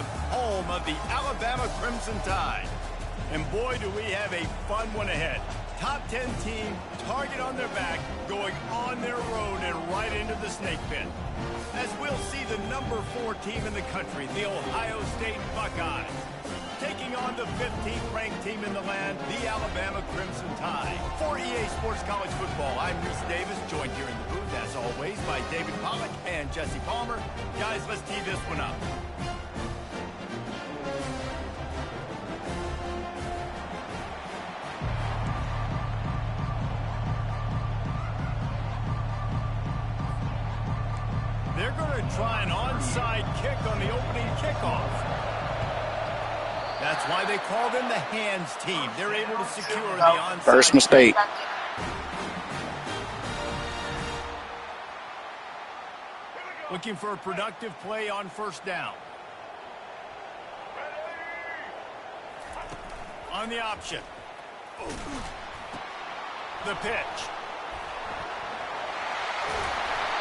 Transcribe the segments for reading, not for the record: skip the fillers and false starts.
Stadium, home of the Alabama Crimson Tide. And boy, do we have a fun one ahead. Top 10 team, target on their back, going on their road and right into the snake pit. As we'll see the number 4 team in the country, the Ohio State Buckeyes, taking on the 15th ranked team in the land, the Alabama Crimson Tide. For EA Sports College Football, I'm Reese Davis, joined here in the booth, as always, by David Pollack and Jesse Palmer. Guys, let's tee this one up. They're going to try an onside kick on the opening kickoff. That's why they call them the hands team. They're able to secure the onside. First mistake. Looking for a productive play on first down. On the option. The pitch.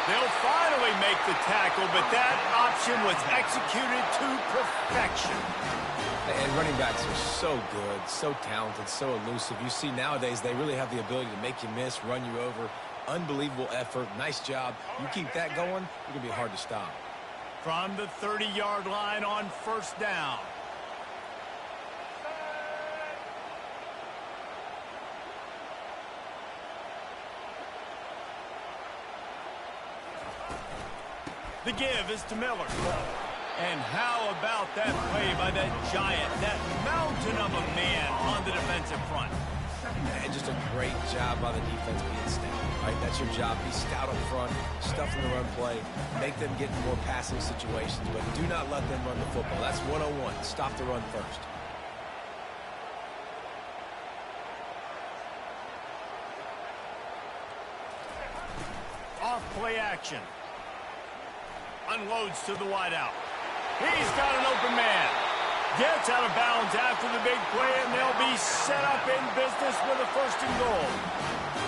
They'll finally make the tackle, but that option was executed to perfection. And running backs are so good, so talented, so elusive. You see nowadays they really have the ability to make you miss, run you over. Unbelievable effort. Nice job. You keep that going, you're going to be hard to stop. From the 30-yard line on first down. The give is to Miller. And how about that play by that giant, that mountain of a man on the defensive front? And just a great job by the defense being stout, right? That's your job. Be stout up front, stuff in the run play, make them get in more passing situations, but do not let them run the football. That's 101. Stop the run first. Off play action. Unloads to the wideout. He's got an open man. Gets out of bounds after the big play, and they'll be set up in business with a first and goal.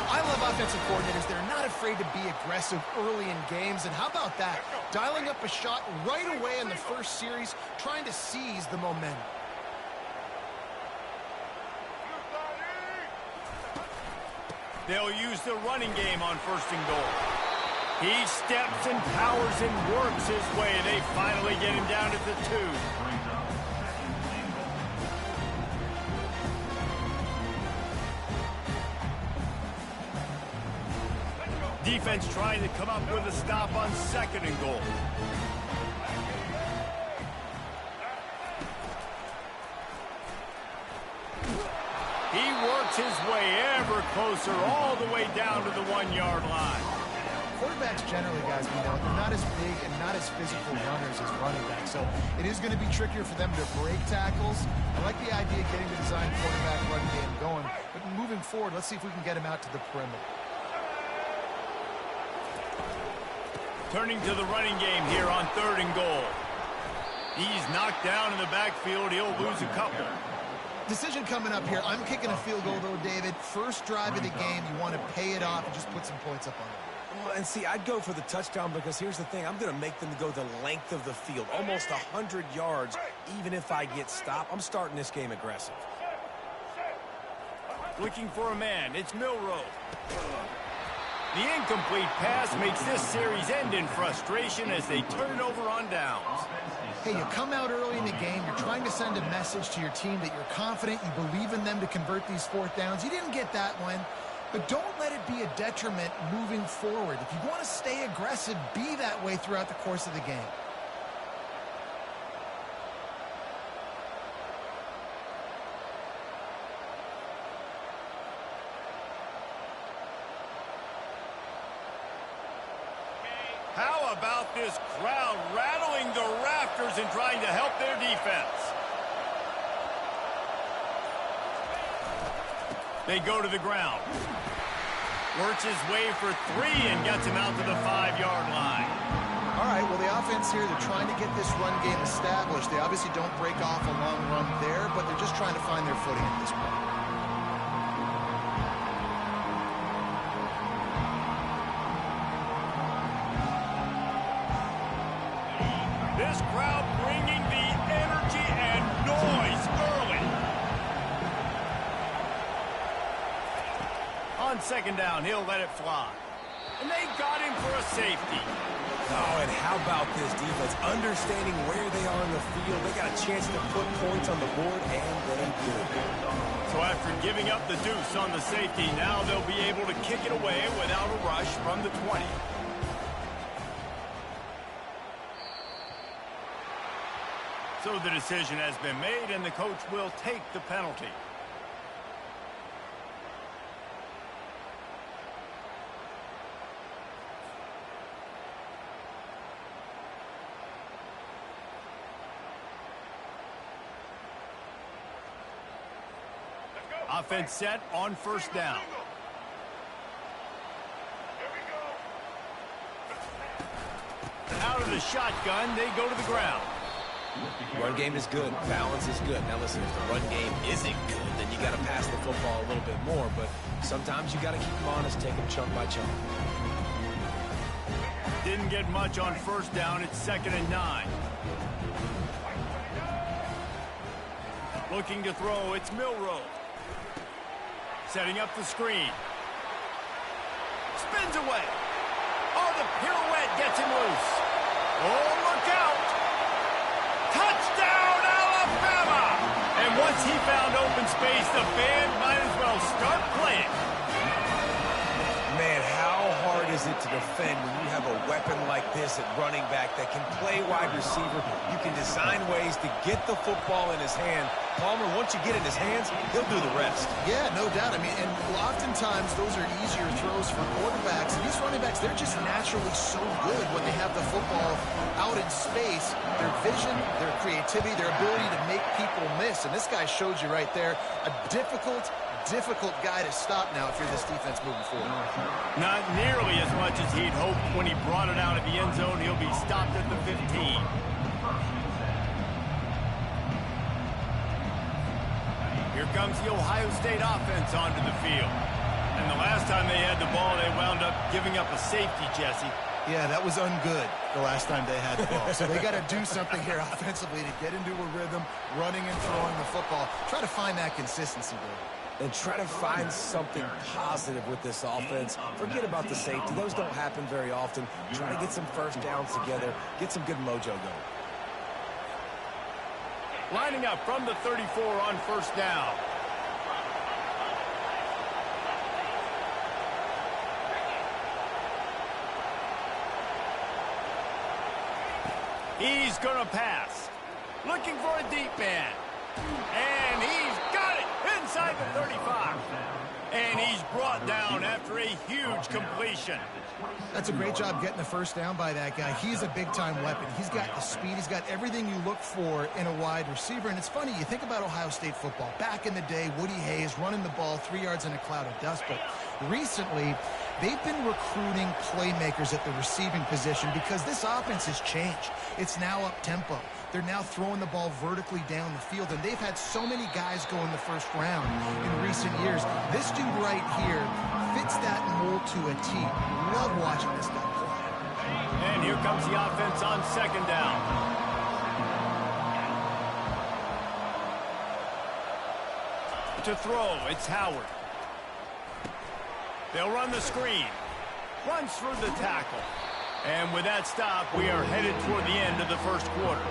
I love offensive coordinators. They're not afraid to be aggressive early in games. And how about that? Dialing up a shot right away in the first series, trying to seize the momentum. They'll use the running game on first and goal. He steps and powers and works his way. They finally get him down at the 2. Defense trying to come up with a stop on second and goal. He works his way ever closer all the way down to the 1-yard line. Quarterbacks generally, guys, we know, they're not as big and not as physical runners as running backs. So it is going to be trickier for them to break tackles. I like the idea of getting the design quarterback run game going. But moving forward, let's see if we can get him out to the perimeter. Turning to the running game here on third and goal. He's knocked down in the backfield. He'll lose a couple. Decision coming up here. I'm kicking a field goal, though, David. First drive of the game, you want to pay it off and just put some points up on it. Well, and see, I'd go for the touchdown because here's the thing. I'm going to make them go the length of the field, almost 100 yards, even if I get stopped. I'm starting this game aggressive. Looking for a man. It's Milroe. The incomplete pass makes this series end in frustration as they turn it over on downs. Hey, you come out early in the game. You're trying to send a message to your team that you're confident, you believe in them to convert these fourth downs. You didn't get that one. But don't let it be a detriment moving forward. If you want to stay aggressive, be that way throughout the course of the game. How about this crowd rattling the rafters and trying to help their defense? They go to the ground. Works his way for 3 and gets him out to the 5-yard line. All right, well, the offense here, they're trying to get this run game established. They obviously don't break off a long run there, but they're just trying to find their footing at this point. This crowd bringing the energy second down, he'll let it fly. And they got him for a safety. Oh, and how about this defense? Understanding where they are in the field. They got a chance to put points on the board, and they did. So after giving up the deuce on the safety, now they'll be able to kick it away without a rush from the 20. So the decision has been made, and the coach will take the penalty. Offense set on first down. Out of the shotgun, they go to the ground. Run game is good. Balance is good. Now listen, if the run game isn't good, then you got to pass the football a little bit more. But sometimes you got to keep them honest, take them chunk by chunk. Didn't get much on first down. It's 2nd and 9. Looking to throw. It's Milrow. Setting up the screen. Spins away. Oh, the pirouette gets him loose. Oh, look out. Touchdown, Alabama! And once he found open space, the band might as well start playing. Man, how hard is it to defend when you have a weapon like this at running back that can play wide receiver? You can design ways to get the football in his hand. Palmer, once you get it in his hands, he'll do the rest. Yeah, no doubt. I mean, and oftentimes those are easier throws for quarterbacks. And these running backs, they're just naturally so good when they have the football out in space. Their vision, their creativity, their ability to make people miss. And this guy showed you right there a difficult guy to stop now if you're this defense moving forward. Not nearly as much as he'd hoped when he brought it out of the end zone. He'll be stopped at the 15. Here comes the Ohio State offense onto the field. And the last time they had the ball, they wound up giving up a safety, Jesse. Yeah, that was ungood the last time they had the ball. So they got to do something here offensively to get into a rhythm, running and throwing the football. Try to find that consistency, Bill. And try to find something positive with this offense. Forget about the safety. Those don't happen very often. Try to get some first downs together. Get some good mojo going. Lining up from the 34 on first down. He's going to pass. Looking for a deep man. And he's got it inside the 35. And he's brought down after a huge completion. That's a great job getting the first down by that guy. He's a big-time weapon. He's got the speed. He's got everything you look for in a wide receiver. And it's funny, you think about Ohio State football. Back in the day, Woody Hayes running the ball 3 yards in a cloud of dust. But recently, they've been recruiting playmakers at the receiving position because this offense has changed. It's now up-tempo. They're now throwing the ball vertically down the field, and they've had so many guys go in the first round in recent years. This dude right here fits that mold to a T. Love watching this guy play. And here comes the offense on second down. To throw, it's Howard. They'll run the screen. Runs through the tackle. And with that stop, we are headed toward the end of the first quarter.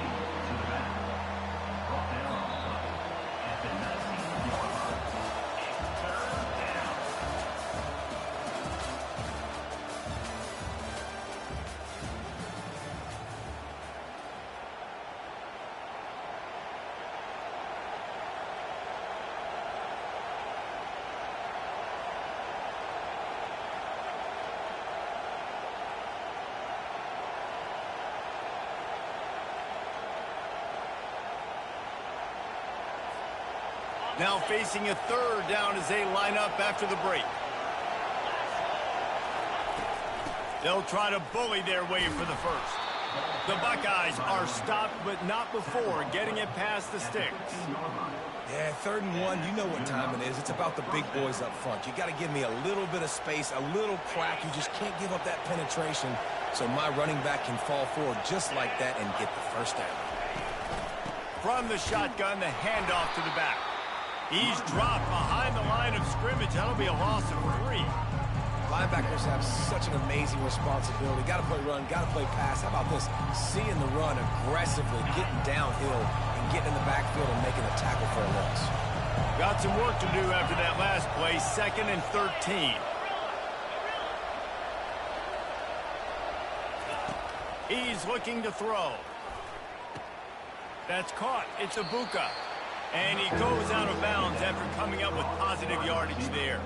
Now facing a third down as they line up after the break. They'll try to bully their way for the first. The Buckeyes are stopped, but not before getting it past the sticks. Yeah, 3rd and 1, you know what time it is. It's about the big boys up front. You got to give me a little bit of space, a little crack. You just can't give up that penetration so my running back can fall forward just like that and get the first down. From the shotgun, the handoff to the back. He's dropped behind the line of scrimmage. That'll be a loss of 3. Linebackers have such an amazing responsibility. Got to play run, got to play pass. How about this? Seeing the run aggressively, getting downhill, and getting in the backfield and making a tackle for a loss. Got some work to do after that last play. 2nd and 13. He's looking to throw. That's caught. It's Ibuka. And he goes out of bounds after coming up with positive yardage there.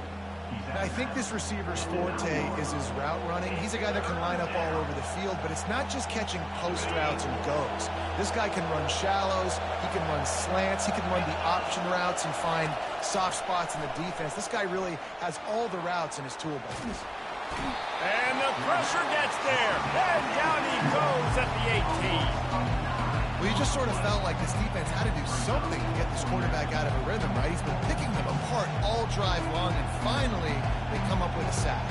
I think this receiver's forte is his route running. He's a guy that can line up all over the field, but it's not just catching post routes and goes. This guy can run shallows, he can run slants, he can run the option routes and find soft spots in the defense. This guy really has all the routes in his toolbox. And the pressure gets there. And down he goes at the 18. Well, you just sort of felt like this defense had to do something to get this quarterback out of a rhythm, right? He's been picking them apart all drive long, and finally they come up with a sack.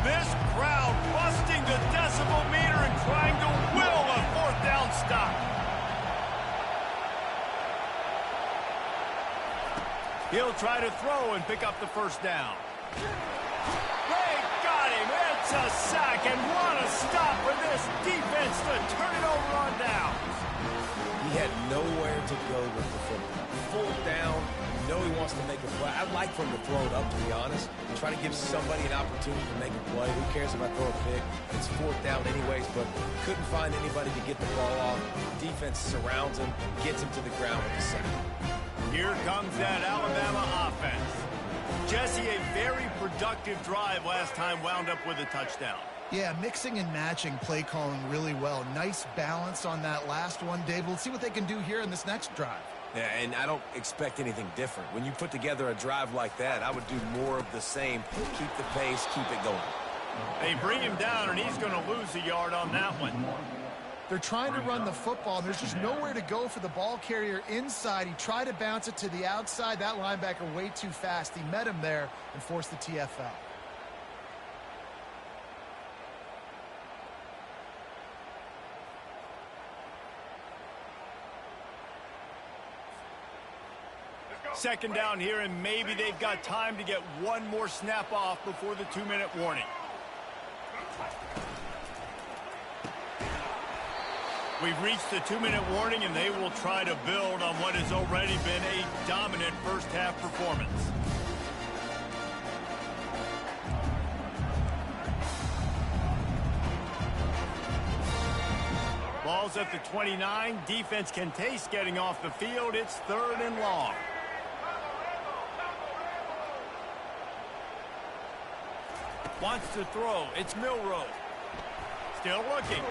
This crowd busting the decibel meter and trying to will a 4th down stop. He'll try to throw and pick up the 1st down. They got him. It's a sack, and what a stop for this defense to turn it over on downs. He had nowhere to go with the football. 4th down. You know he wants to make a play. I'd like for him to throw it up, to be honest. Try to give somebody an opportunity to make a play. Who cares if I throw a pick? It's 4th down anyways, but couldn't find anybody to get the ball off. Defense surrounds him, gets him to the ground with the sack. Here comes that Alabama offense. Jesse, a very productive drive last time wound up with a touchdown. Yeah, mixing and matching play calling really well. Nice balance on that last one, Dave. We'll see what they can do here in this next drive. Yeah, and I don't expect anything different. When you put together a drive like that, I would do more of the same. Keep the pace, keep it going. They bring him down, and he's going to lose a yard on that one. They're trying to run the football, and there's just nowhere to go for the ball carrier inside. He tried to bounce it to the outside. That linebacker way too fast. He met him there and forced the TFL. Second down here, and maybe they've got time to get one more snap off before the 2-minute warning. We've reached the 2-minute warning, and they will try to build on what has already been a dominant first-half performance. Ball's at the 29. Defense can taste getting off the field. It's 3rd and long. Wants to throw. It's Milroe. Still looking.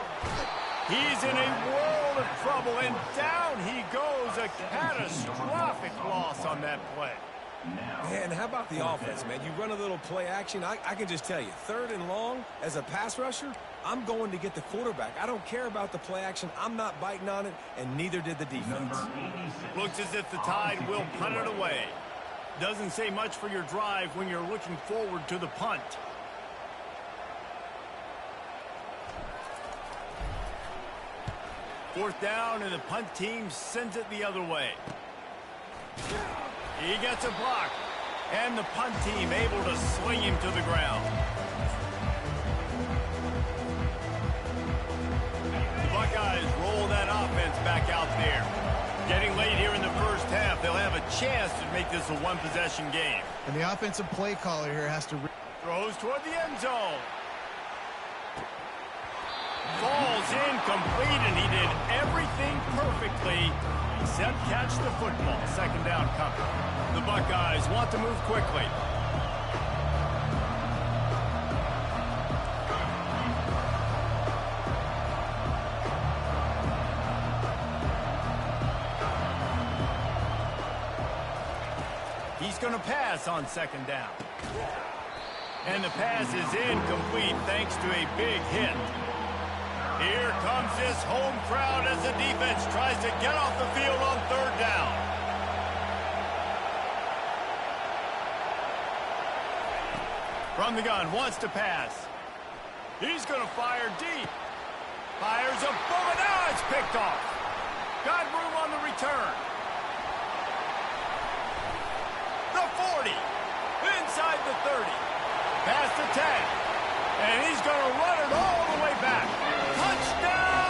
He's in a world of trouble, and down he goes. A catastrophic loss on that play. Man, how about the offense, man? You run a little play action. I can just tell you, 3rd and long, as a pass rusher, I'm going to get the quarterback. I don't care about the play action. I'm not biting on it, and neither did the defense. Looks as if the Tide will punt it away. Doesn't say much for your drive when you're looking forward to the punt. Fourth down, and the punt team sends it the other way. He gets a block, and the punt team able to swing him to the ground. The Buckeyes roll that offense back out there. Getting late here in the first half, they'll have a chance to make this a one-possession game. And the offensive play caller here has to... Throws toward the end zone. Falls incomplete, and he did everything perfectly except catch the football. Second down coming. The Buckeyes want to move quickly. He's going to pass on second down. And the pass is incomplete thanks to a big hit. Here comes this home crowd as the defense tries to get off the field on third down. From the gun, wants to pass. He's going to fire deep. Fires a bullet. Now it's picked off. Got room on the return. The 40. Inside the 30. Past the 10. And he's going to run it all the way back. Touchdown!